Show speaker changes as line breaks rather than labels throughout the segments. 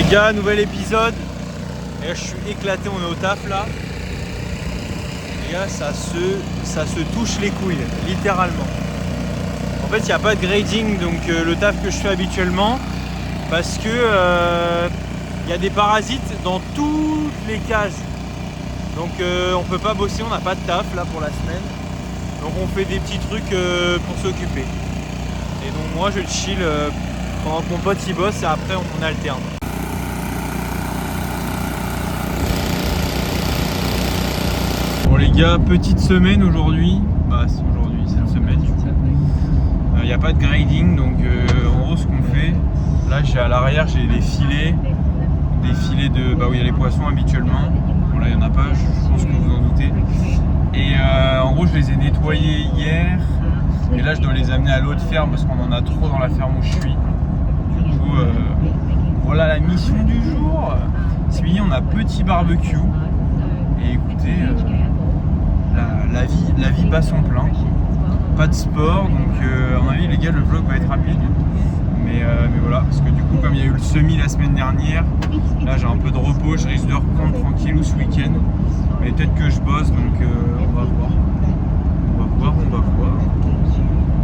Les gars, nouvel épisode. Et là, je suis éclaté, on est au taf là. Les gars, ça se touche les couilles, littéralement. En fait, il n'y a pas de grading, donc le taf que je fais habituellement, parce que il y a des parasites dans toutes les cases. Donc on peut pas bosser, on n'a pas de taf là pour la semaine. Donc on fait des petits trucs pour s'occuper. Et donc moi je chill pendant que mon pote y bosse et après on alterne. Bon les gars, petite semaine aujourd'hui. Bah c'est aujourd'hui, c'est la semaine du coup. Il n'y a pas de grading, donc en gros ce qu'on fait, là j'ai à l'arrière j'ai des filets de où il y a les poissons habituellement. Bon là il n'y en a pas, je pense que vous en doutez. Et en gros je les ai nettoyés hier. Et là je dois les amener à l'autre ferme parce qu'on en a trop dans la ferme où je suis. Du coup voilà la mission du jour. Ce midi on a petit barbecue. Et écoutez, la vie bat son plein. Pas de sport, donc à mon avis les gars le vlog va être rapide. Mais voilà, parce que du coup comme il y a eu le semi la semaine dernière, là j'ai un peu de repos, je risque de reprendre tranquillou ce week-end. Mais peut-être que je bosse, donc on va voir. On va voir.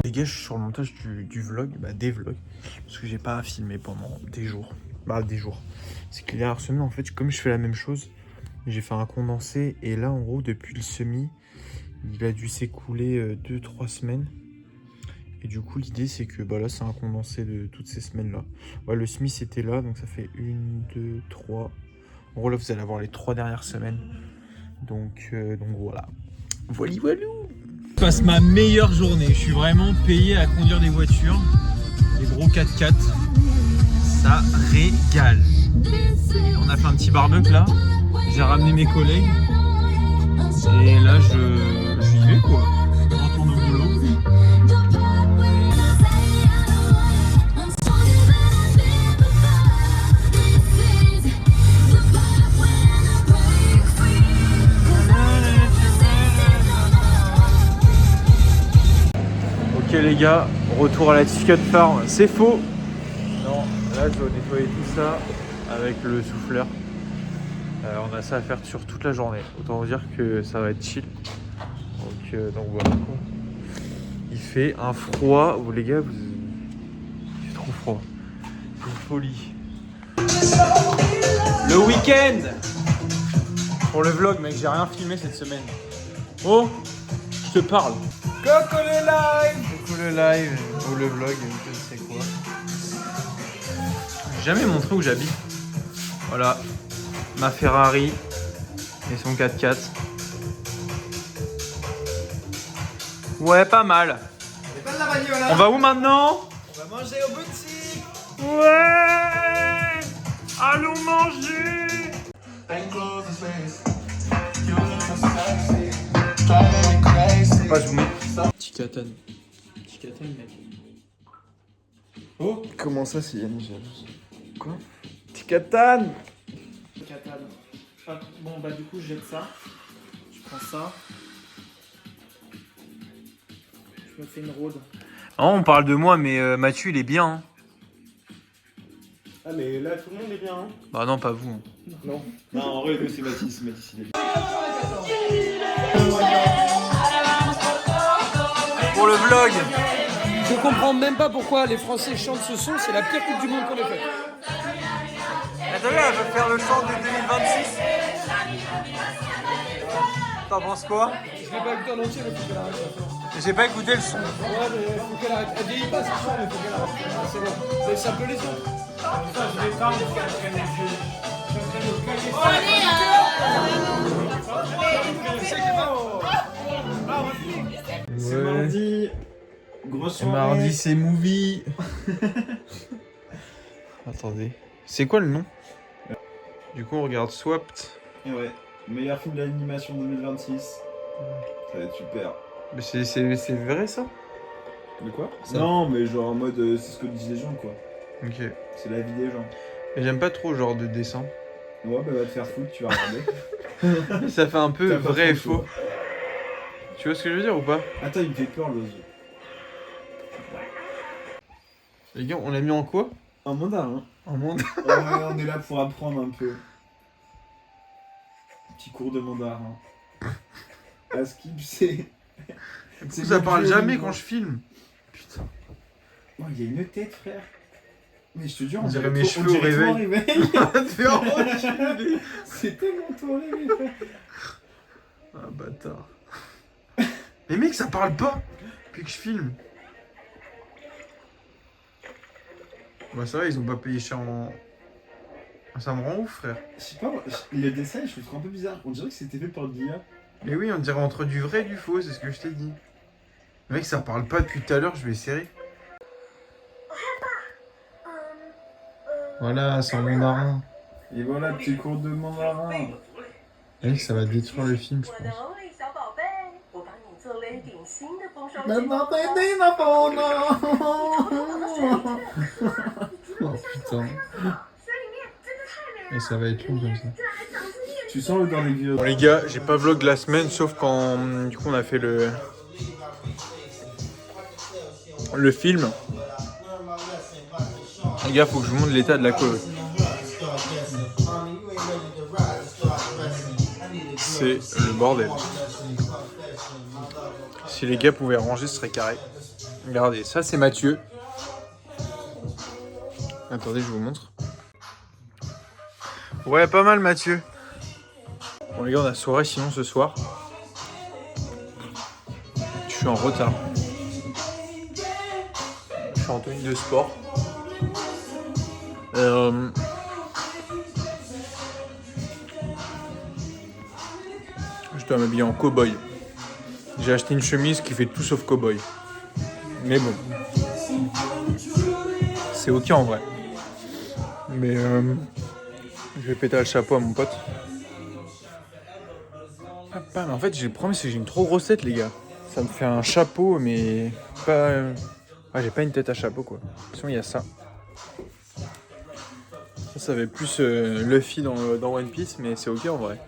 Les gars, je suis sur le montage du vlog, des vlogs, parce que j'ai pas filmé pendant des jours. C'est que les dernières semaines, en fait, comme je fais la même chose, j'ai fait un condensé, et là, en gros, depuis le semi, il a dû s'écouler 2-3 semaines. Et du coup, l'idée, c'est que là, c'est un condensé de toutes ces semaines-là. Ouais, le semi, c'était là, donc ça fait 1, 2, 3. En gros, là, vous allez avoir les 3 dernières semaines. Donc voilà. Voilou. Je passe ma meilleure journée. Je suis vraiment payé à conduire des voitures. Des gros 4x4. Ça régale. On a fait un petit barbecue là. J'ai ramené mes collègues. Et là, j'y vais quoi. Je retourne au boulot. Ok les gars, retour à la Ticket Farm, c'est faux. Non, là je dois nettoyer tout ça avec le souffleur. On a ça à faire sur toute la journée. Autant vous dire que ça va être chill. Donc voilà quoi. Il fait un froid, vous les gars, il fait trop froid. C'est une folie. Le week-end pour le vlog mec, j'ai rien filmé cette semaine. Oh, je te parle. Coucou le live ou le vlog, je ne sais quoi. J'ai jamais montré où j'habite. Voilà, ma Ferrari et son 4x4. Ouais, pas mal. On va où maintenant?
On va manger au boutique.
Ouais, allons manger. Pas je vous mets. Ticatan, mec.
Oh, comment ça, c'est Yann jalouse? Quoi? Ticatan.
Bon, du coup, je jette ça. Je prends ça. Je me fais une rôde.
Oh, on parle de moi, mais Mathieu, il est bien. Hein.
Ah, mais là, tout le monde est bien, hein?
Bah non, pas vous. Hein.
Non. Non, en vrai, c'est Mathis, il est bien.
Pour le vlog.
Je comprends même pas pourquoi les Français chantent ce son, c'est la pire coupe du monde qu'on ait faite.
Attendez, elle veut faire le chant de 2026. T'en penses quoi?
Je l'ai pas écouté en entier, mais faut qu'elle arrête.
J'ai pas écouté le son.
Ouais, mais faut qu'elle arrête. Elle vieillit pas ce soir, mais faut qu'elle arrête. Ah, c'est bon. C'est un peu les sons. Ça, je vais pas.
C'est mardi. Grosse
C'est
soirée.
mardi, c'est movie. Attendez. C'est quoi le nom? Du coup, on regarde Swapped.
Et ouais, meilleur film d'animation 2026. Ça va être super.
Mais c'est vrai ça?
De quoi?
Ça.
Non, mais genre en mode, c'est ce que disent les gens, quoi.
Ok.
C'est la vie des gens.
Mais j'aime pas trop ce genre de dessin.
Ouais, va te faire foutre, tu vas regarder.
Ça fait un peu
T'as pas
vrai et
trop le
faux. Tu vois ce que je veux dire ou pas?
Attends, il me fait peur, l'oiseau.
Les gars, on l'a mis en quoi?
Un mandarin.
En mandarin.
Ouais, on est là pour apprendre un peu. Petit cours de mandarin. Askip, c'est.
Ça parle jamais quand je filme. Putain.
Oh, il y a une tête, frère. Mais je te jure,
On dirait mes cheveux au réveil.
C'est tellement toi au réveil, frère.
Ah, bâtard. Mais mec, ça parle pas depuis que je filme. Bah ça va, ils ont pas payé cher en... Ça me rend ouf, frère.
Je sais pas, le dessin, je le trouve un peu bizarre. On dirait que c'était fait par l'IA.
Mais oui, on dirait entre du vrai et du faux, c'est ce que je t'ai dit. Mec, ça parle pas depuis tout à l'heure, je vais essayer. Voilà, c'est en mandarin.
Et voilà, petit cours de mandarin.
Mec, ça va détruire le film, je pense. Oh putain. Et ça va être long comme ça.
Tu sens le dans les vieux.
Bon les gars, j'ai pas vlog la semaine, sauf quand du coup on a fait le film. Les gars, faut que je vous montre l'état de la cove. C'est le bordel. Si les gars pouvaient ranger, ce serait carré. Regardez, ça c'est Mathieu. Attendez, je vous montre. Ouais, pas mal Mathieu. Bon les gars, on a soirée sinon ce soir. Je suis en retard. Je suis en tenue de sport. Je dois m'habiller en cow-boy. J'ai acheté une chemise qui fait tout sauf cow-boy. Mais bon. C'est ok en vrai. Mais je vais péter le chapeau à mon pote. Papa, mais en fait, j'ai le problème, c'est que j'ai une trop grosse tête, les gars. Ça me fait un chapeau, mais pas. Ouais, j'ai pas une tête à chapeau, quoi. Sinon, il y a ça. Ça fait plus Luffy dans One Piece, mais c'est ok en vrai.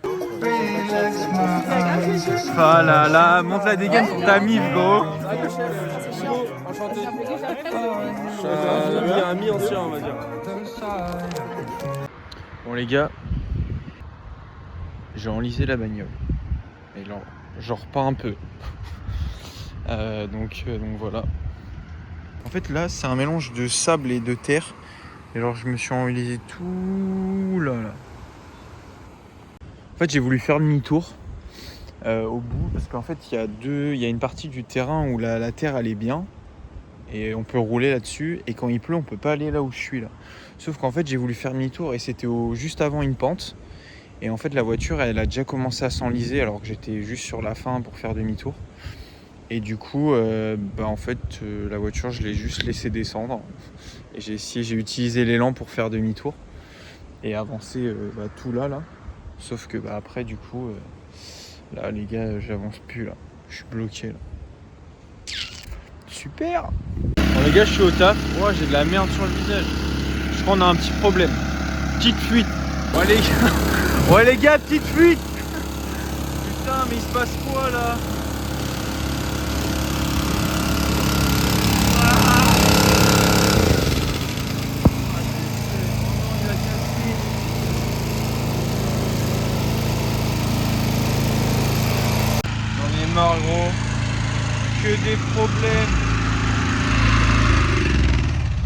Ah là là, monte la dégaine pour ta mif, gros.
Enchanté. Un ami ancien, on va dire.
Bon les gars, j'ai enlisé la bagnole. Et là, j'en repars un peu. Donc voilà. En fait là, c'est un mélange de sable et de terre. Et genre je me suis enlisé tout là. En fait j'ai voulu faire demi-tour au bout parce qu'en fait il y a une partie du terrain où la terre elle est bien et on peut rouler là-dessus, et quand il pleut on peut pas aller là où je suis là. Sauf qu'en fait j'ai voulu faire demi-tour et c'était juste avant une pente, et en fait la voiture elle a déjà commencé à s'enliser alors que j'étais juste sur la fin pour faire demi-tour. Et du coup, en fait, la voiture, je l'ai juste laissé descendre. Et j'ai utilisé l'élan pour faire demi-tour et avancer tout là. Sauf que après, du coup, là, les gars, j'avance plus là. Je suis bloqué là. Super. Bon les gars, je suis au taf. Oh, j'ai de la merde sur le visage. Je crois qu'on a un petit problème. Petite fuite. Ouais les gars, petite fuite. Putain, mais il se passe quoi là? Marre gros, que des problèmes.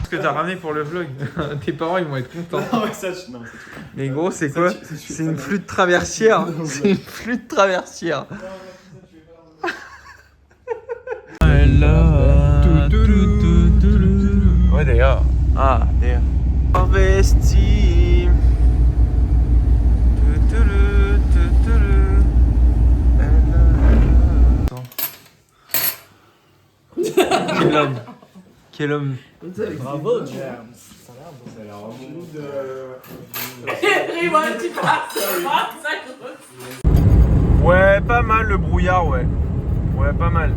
Ce que t'as ramené pour le vlog, tes parents ils vont être contents.
Non, mais ça, non,
mais gros, c'est quoi? C'est une flûte traversière. C'est une flûte traversière. Ouais d'ailleurs. Ah d'ailleurs. Investi. Quel homme. Quel homme.
Bravo, tu
Ouais, pas mal le brouillard, ouais. Ouais, pas mal.